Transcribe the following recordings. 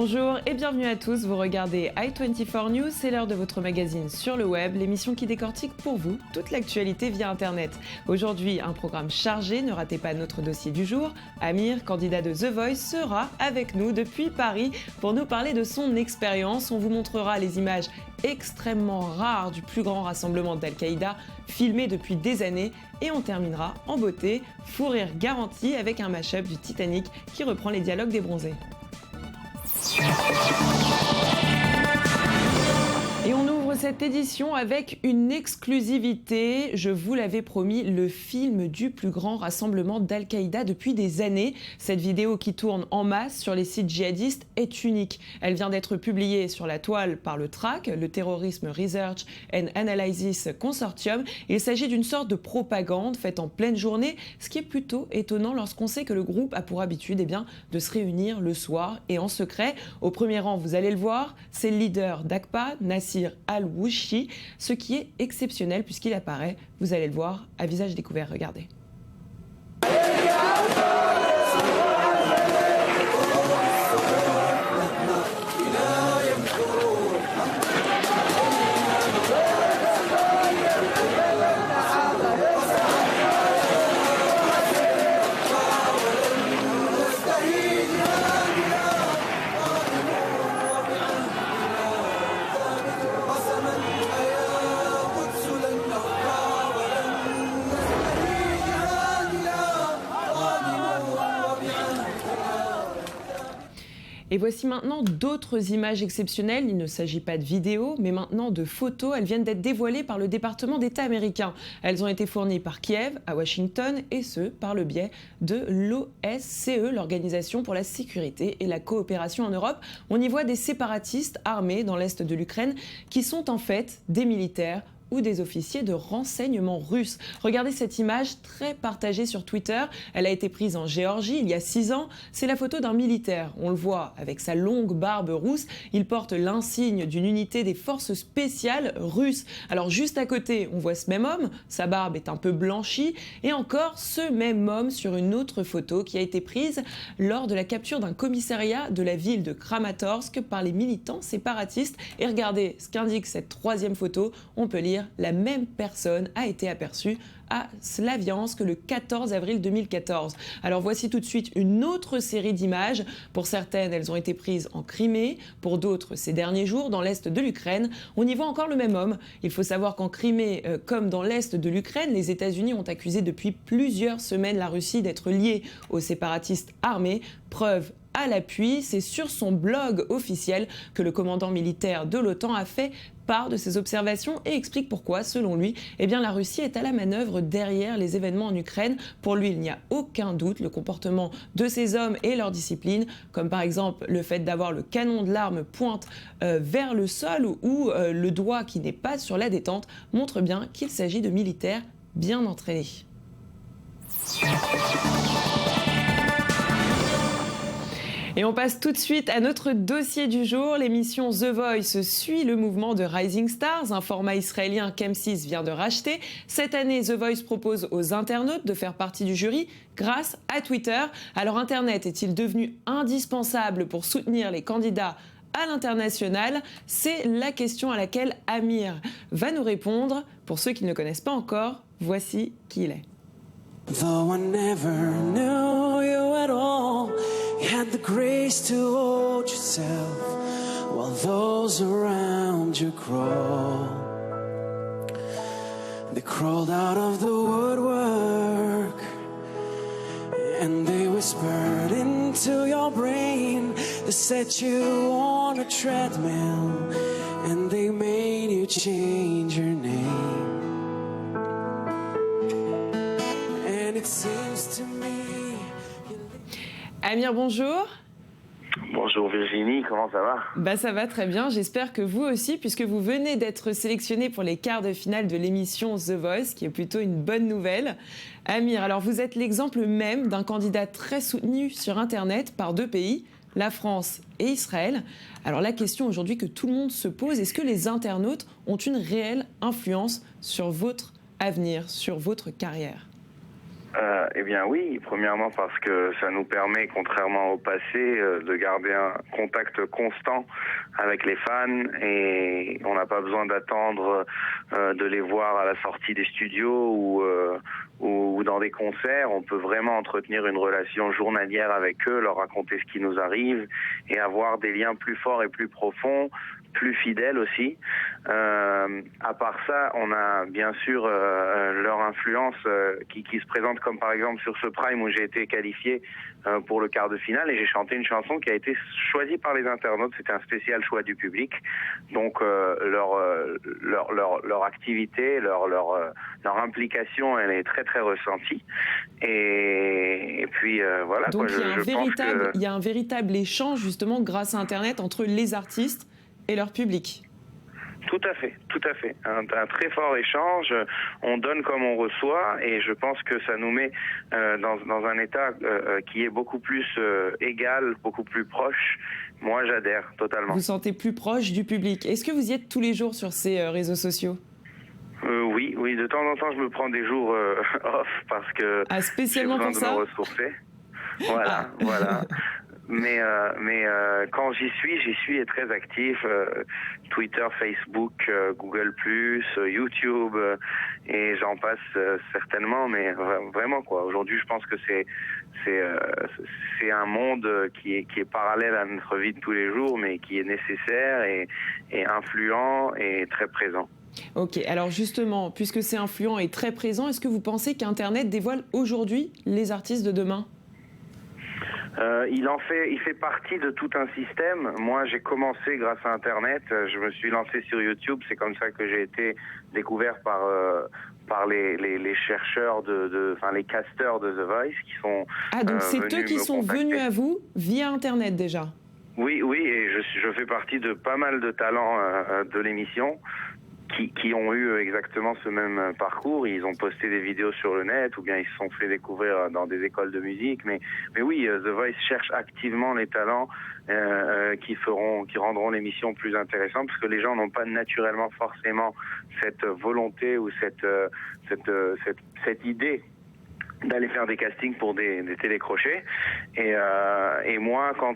Bonjour et bienvenue à tous, vous regardez i24 News, c'est l'heure de votre magazine sur le web, l'émission qui décortique pour vous toute l'actualité via Internet. Aujourd'hui, un programme chargé, ne ratez pas notre dossier du jour. Amir, candidat de The Voice, sera avec nous depuis Paris pour nous parler de son expérience. On vous montrera les images extrêmement rares du plus grand rassemblement d'Al-Qaïda, filmé depuis des années, et on terminera en beauté, fou rire garanti avec un mash-up du Titanic qui reprend les dialogues des bronzés. Et on ouvre cette édition avec une exclusivité, je vous l'avais promis, le film du plus grand rassemblement d'Al-Qaïda depuis des années. Cette vidéo qui tourne en masse sur les sites djihadistes est unique. Elle vient d'être publiée sur la toile par le TRAC, le Terrorism Research and Analysis Consortium. Il s'agit d'une sorte de propagande faite en pleine journée, ce qui est plutôt étonnant lorsqu'on sait que le groupe a pour habitude de se réunir le soir et en secret. Au premier rang, vous allez le voir, c'est le leader d'Aqpa, Nasir Al-Wouchi, ce qui est exceptionnel puisqu'il apparaît, vous allez le voir, à visage découvert, regardez. Et voici maintenant d'autres images exceptionnelles. Il ne s'agit pas de vidéos, mais maintenant de photos. Elles viennent d'être dévoilées par le département d'État américain. Elles ont été fournies par Kiev à Washington, et ce, par le biais de l'OSCE, l'Organisation pour la sécurité et la coopération en Europe. On y voit des séparatistes armés dans l'est de l'Ukraine qui sont en fait des militaires ou des officiers de renseignement russes. Regardez cette image très partagée sur Twitter. Elle a été prise en Géorgie il y a 6 ans. C'est la photo d'un militaire. On le voit avec sa longue barbe rousse. Il porte l'insigne d'une unité des forces spéciales russes. Alors juste à côté, on voit ce même homme. Sa barbe est un peu blanchie. Et encore ce même homme sur une autre photo qui a été prise lors de la capture d'un commissariat de la ville de Kramatorsk par les militants séparatistes. Et regardez ce qu'indique cette troisième photo. On peut lire: la même personne a été aperçue à Slaviansk le 14 avril 2014. Alors voici tout de suite une autre série d'images. Pour certaines, elles ont été prises en Crimée. Pour d'autres, ces derniers jours, dans l'est de l'Ukraine. On y voit encore le même homme. Il faut savoir qu'en Crimée, comme dans l'est de l'Ukraine, les États-Unis ont accusé depuis plusieurs semaines la Russie d'être liée aux séparatistes armés. Preuve à l'appui, c'est sur son blog officiel que le commandant militaire de l'OTAN a fait part de ses observations et explique pourquoi, selon lui, la Russie est à la manœuvre derrière les événements en Ukraine. Pour lui, il n'y a aucun doute, le comportement de ces hommes et leur discipline, comme par exemple le fait d'avoir le canon de l'arme pointe vers le sol ou le doigt qui n'est pas sur la détente, montre bien qu'il s'agit de militaires bien entraînés. Et on passe tout de suite à notre dossier du jour. L'émission The Voice suit le mouvement de Rising Stars, un format israélien qu'M6 vient de racheter. Cette année, The Voice propose aux internautes de faire partie du jury grâce à Twitter. Alors Internet est-il devenu indispensable pour soutenir les candidats à l'international? C'est la question à laquelle Amir va nous répondre. Pour ceux qui ne le connaissent pas encore, voici qui il est. Though I never knew you at all, you had the grace to hold yourself while those around you crawl. They crawled out of the woodwork and they whispered into your brain. They set you on a treadmill and they made you change your name. Amir, bonjour. Bonjour Virginie, comment ça va? Ça va très bien, j'espère que vous aussi, puisque vous venez d'être sélectionné pour les quarts de finale de l'émission The Voice, qui est plutôt une bonne nouvelle. Amir, alors vous êtes l'exemple même d'un candidat très soutenu sur Internet par 2 pays, la France et Israël. Alors la question aujourd'hui que tout le monde se pose, est-ce que les internautes ont une réelle influence sur votre avenir, sur votre carrière? Eh bien oui, premièrement parce que ça nous permet, contrairement au passé, de garder un contact constant avec les fans et on n'a pas besoin d'attendre de les voir à la sortie des studios ou dans des concerts. On peut vraiment entretenir une relation journalière avec eux, leur raconter ce qui nous arrive et avoir des liens plus forts et plus profonds, plus fidèles aussi. À part ça, on a bien sûr leur influence qui se présente comme par exemple sur ce Prime où j'ai été qualifié pour le quart de finale et j'ai chanté une chanson qui a été choisie par les internautes. C'était un spécial choix du public. Donc leur activité, leur implication, elle est très très ressentie. Et puis voilà. Donc il y a un véritable échange justement grâce à Internet entre les artistes et leur public. Tout à fait. Un très fort échange. On donne comme on reçoit et je pense que ça nous met dans un état qui est beaucoup plus égal, beaucoup plus proche. Moi, j'adhère totalement. Vous vous sentez plus proche du public. Est-ce que vous y êtes tous les jours sur ces réseaux sociaux ? Oui. De temps en temps, je me prends des jours off parce que spécialement j'ai besoin pour de me ressourcer. Voilà. Mais quand j'y suis et très actif. Twitter, Facebook, Google+, YouTube, et j'en passe certainement, mais vraiment quoi. Aujourd'hui, je pense que c'est un monde qui est parallèle à notre vie de tous les jours, mais qui est nécessaire et influent et très présent. Ok, alors justement, puisque c'est influent et très présent, est-ce que vous pensez qu'Internet dévoile aujourd'hui les artistes de demain ? Il fait partie de tout un système. Moi, j'ai commencé grâce à Internet. Je me suis lancé sur YouTube. C'est comme ça que j'ai été découvert par les chercheurs les casteurs de The Voice qui sont. Donc c'est eux qui sont venus à vous via Internet déjà. Oui, et je fais partie de pas mal de talents de l'émission. Qui ont eu exactement ce même parcours. Ils ont posté des vidéos sur le net ou bien ils se sont fait découvrir dans des écoles de musique. Mais oui, The Voice cherche activement les talents qui rendront l'émission plus intéressante parce que les gens n'ont pas naturellement forcément cette volonté ou cette idée d'aller faire des castings pour des télécrochets et moi quand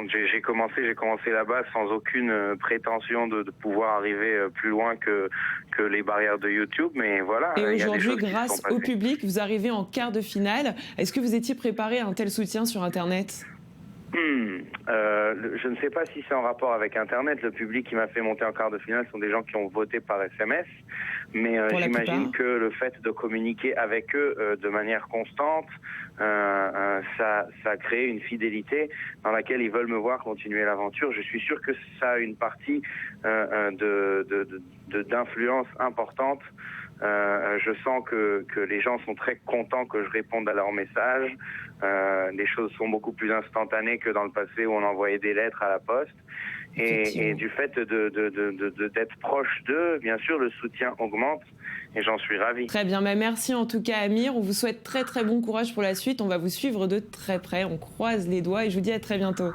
j'ai commencé là-bas sans aucune prétention de pouvoir arriver plus loin que les barrières de YouTube, mais voilà. Et aujourd'hui, grâce au public, vous arrivez en quart de finale. Est-ce que vous étiez préparé à un tel soutien sur Internet ? Je ne sais pas si c'est en rapport avec Internet. Le public qui m'a fait monter en quart de finale sont des gens qui ont voté par SMS. Mais j'imagine que le fait de communiquer avec eux de manière constante, ça crée une fidélité dans laquelle ils veulent me voir continuer l'aventure. Je suis sûr que ça a une partie d'influence importante. Je sens que les gens sont très contents que je réponde à leurs messages. Les choses sont beaucoup plus instantanées que dans le passé où on envoyait des lettres à la poste. Et du fait d'être proche d'eux, bien sûr, le soutien augmente et j'en suis ravi. Très bien, merci en tout cas Amir. On vous souhaite très très bon courage pour la suite. On va vous suivre de très près. On croise les doigts et je vous dis à très bientôt.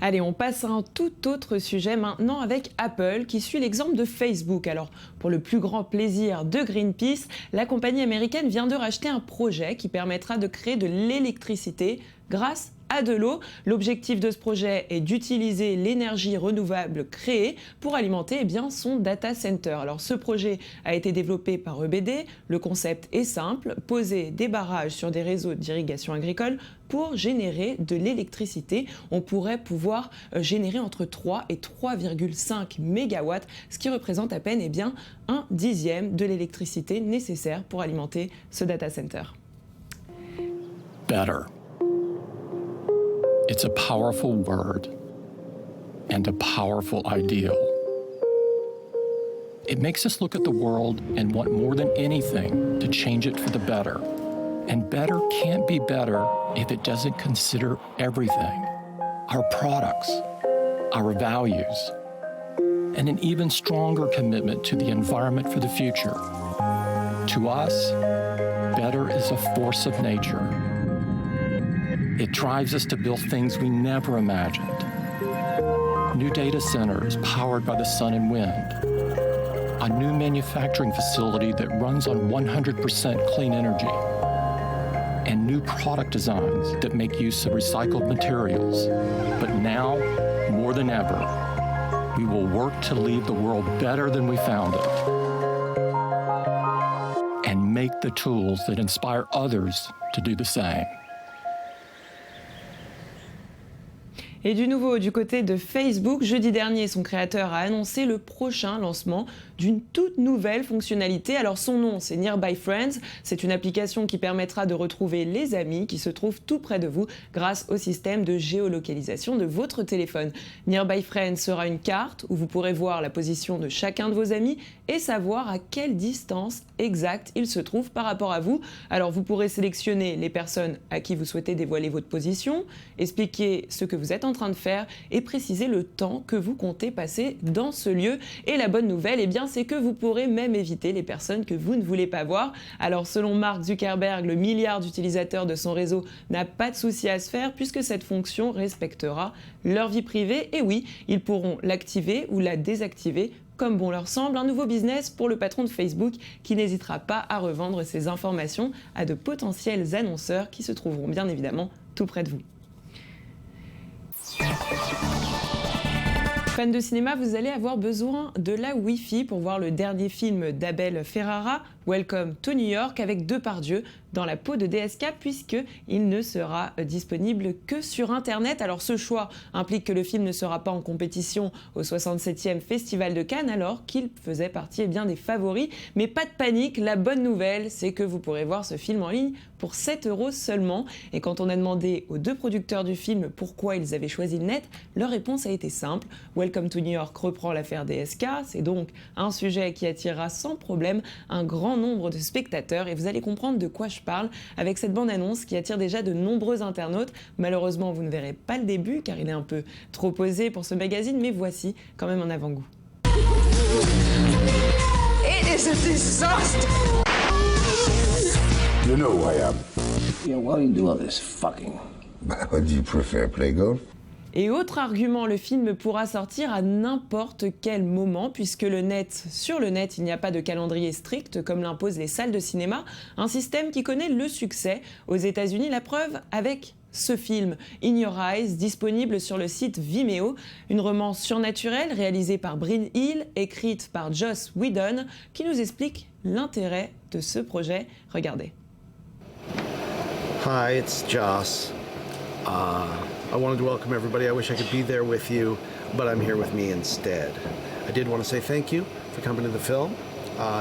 Allez, on passe à un tout autre sujet maintenant avec Apple qui suit l'exemple de Facebook. Alors, pour le plus grand plaisir de Greenpeace, la compagnie américaine vient de racheter un projet qui permettra de créer de l'électricité grâce à de l'eau. L'objectif de ce projet est d'utiliser l'énergie renouvelable créée pour alimenter son data center. Alors ce projet a été développé par EBD. Le concept est simple, poser des barrages sur des réseaux d'irrigation agricole pour générer de l'électricité. On pourrait pouvoir générer entre 3 et 3,5 mégawatts, ce qui représente à peine un dixième de l'électricité nécessaire pour alimenter ce data center. Better. It's a powerful word and a powerful ideal. It makes us look at the world and want more than anything to change it for the better. And better can't be better if it doesn't consider everything. Our products, our values, and an even stronger commitment to the environment for the future. To us, better is a force of nature. It drives us to build things we never imagined. New data centers powered by the sun and wind. a new manufacturing facility that runs on 100% clean energy, and new product designs that make use of recycled materials. But now, more than ever, we will work to leave the world better than we found it, and make the tools that inspire others to do the same. Et du nouveau, du côté de Facebook, jeudi dernier, son créateur a annoncé le prochain lancement d'une toute nouvelle fonctionnalité. Alors son nom, c'est Nearby Friends. C'est une application qui permettra de retrouver les amis qui se trouvent tout près de vous grâce au système de géolocalisation de votre téléphone. Nearby Friends sera une carte où vous pourrez voir la position de chacun de vos amis et savoir à quelle distance exacte ils se trouvent par rapport à vous. Alors vous pourrez sélectionner les personnes à qui vous souhaitez dévoiler votre position, expliquer ce que vous êtes en train de faire et préciser le temps que vous comptez passer dans ce lieu. Et la bonne nouvelle, eh bien, c'est que vous pourrez même éviter les personnes que vous ne voulez pas voir. Alors selon Mark Zuckerberg, le milliard d'utilisateurs de son réseau n'a pas de souci à se faire puisque cette fonction respectera leur vie privée. Et oui, ils pourront l'activer ou la désactiver comme bon leur semble. Un nouveau business pour le patron de Facebook qui n'hésitera pas à revendre ses informations à de potentiels annonceurs qui se trouveront bien évidemment tout près de vous. Fans de cinéma, vous allez avoir besoin de la Wi-Fi pour voir le dernier film d'Abel Ferrara, Welcome to New York, avec Depardieu dans la peau de DSK, puisqu'il ne sera disponible que sur Internet. Alors ce choix implique que le film ne sera pas en compétition au 67e Festival de Cannes, alors qu'il faisait partie bien des favoris. Mais pas de panique, la bonne nouvelle, c'est que vous pourrez voir ce film en ligne pour 7 € seulement. Et quand on a demandé aux deux producteurs du film pourquoi ils avaient choisi le net, leur réponse a été simple. Welcome to New York reprend l'affaire DSK, c'est donc un sujet qui attirera sans problème un grand nombre de spectateurs et vous allez comprendre de quoi je parle avec cette bande-annonce qui attire déjà de nombreux internautes. Malheureusement, vous ne verrez pas le début car il est un peu trop osé pour ce magazine, mais voici quand même un avant-goût. It is a disaster. You know who I am. Yeah, why do you do all this fucking? Do you prefer play golf? Et autre argument, le film pourra sortir à n'importe quel moment puisque sur le net, il n'y a pas de calendrier strict comme l'imposent les salles de cinéma, un système qui connaît le succès aux États-Unis. La preuve avec ce film, In Your Eyes, disponible sur le site Vimeo, une romance surnaturelle réalisée par Bryn Hill, écrite par Joss Whedon, qui nous explique l'intérêt de ce projet. Regardez. Hi, it's Joss. I wanted to welcome everybody. I wish I could be there with you, but I'm here with me instead. I did want to say thank you for coming to the film.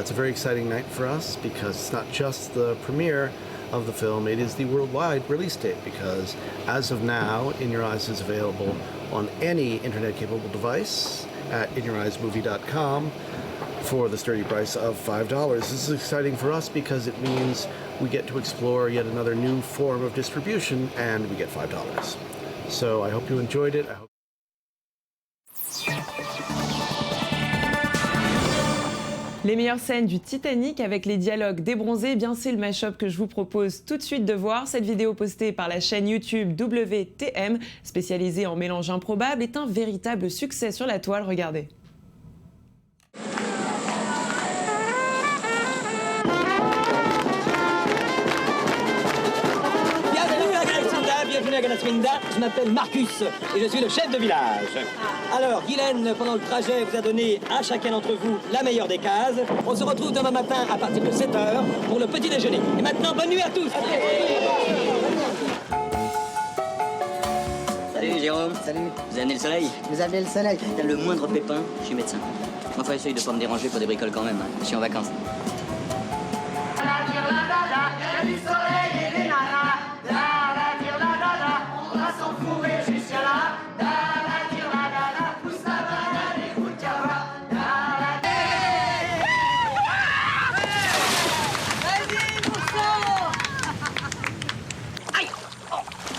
It's a very exciting night for us because it's not just the premiere of the film, it is the worldwide release date because as of now, In Your Eyes is available on any internet-capable device at inyoureyesmovie.com for the sturdy price of $5. This is exciting for us because it means we get to explore yet another new form of distribution and we get $5. So I hope you enjoyed it. Les meilleures scènes du Titanic avec les dialogues des bronzés, eh bien c'est le mash-up que je vous propose tout de suite de voir. Cette vidéo postée par la chaîne YouTube WTM, spécialisée en mélange improbable, est un véritable succès sur la toile. Regardez. Bienvenue à Galaswinda, je m'appelle Marcus et je suis le chef de village. Alors, Guylaine, pendant le trajet, vous a donné à chacun d'entre vous la meilleure des cases. On se retrouve demain matin à partir de 7h pour le petit déjeuner. Et maintenant, bonne nuit à tous. Salut Jérôme. Salut. Vous avez amené le soleil? Vous avez le soleil. T'as le moindre pépin, je suis médecin. Enfin, essaye de pas me déranger pour des bricoles quand même, hein. Je suis en vacances.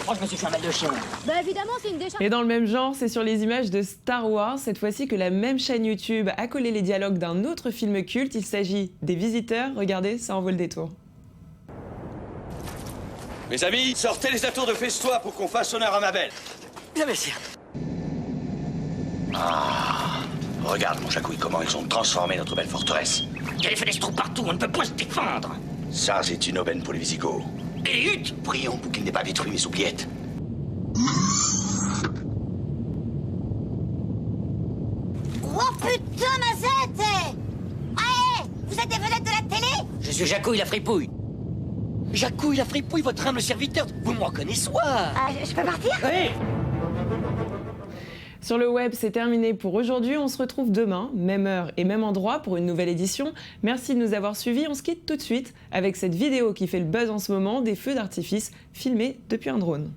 Oh, je me suis fait un mal de chien. Bah évidemment, c'est une décharge. Et dans le même genre, c'est sur les images de Star Wars, cette fois-ci que la même chaîne YouTube a collé les dialogues d'un autre film culte. Il s'agit des Visiteurs. Regardez, ça en vaut le détour. Mes amis, sortez les atours de festois pour qu'on fasse honneur à ma belle. Bien, messieurs. Regarde, mon Jacouille, comment ils ont transformé notre belle forteresse. Il y a des fenêtres partout, on ne peut pas se défendre. Ça, c'est une aubaine pour les Visigoths. Et les huttes? Prions pour qu'il n'ait pas détruit mes oubliettes. Oh putain, Mazette! Allez, vous êtes des vedettes de la télé? Je suis Jacouille la fripouille. Jacouille la fripouille, votre humble serviteur. Vous me reconnaissez? Ah, je peux partir? Oui. Sur le web, c'est terminé pour aujourd'hui. On se retrouve demain, même heure et même endroit pour une nouvelle édition. Merci de nous avoir suivis. On se quitte tout de suite avec cette vidéo qui fait le buzz en ce moment des feux d'artifice filmés depuis un drone.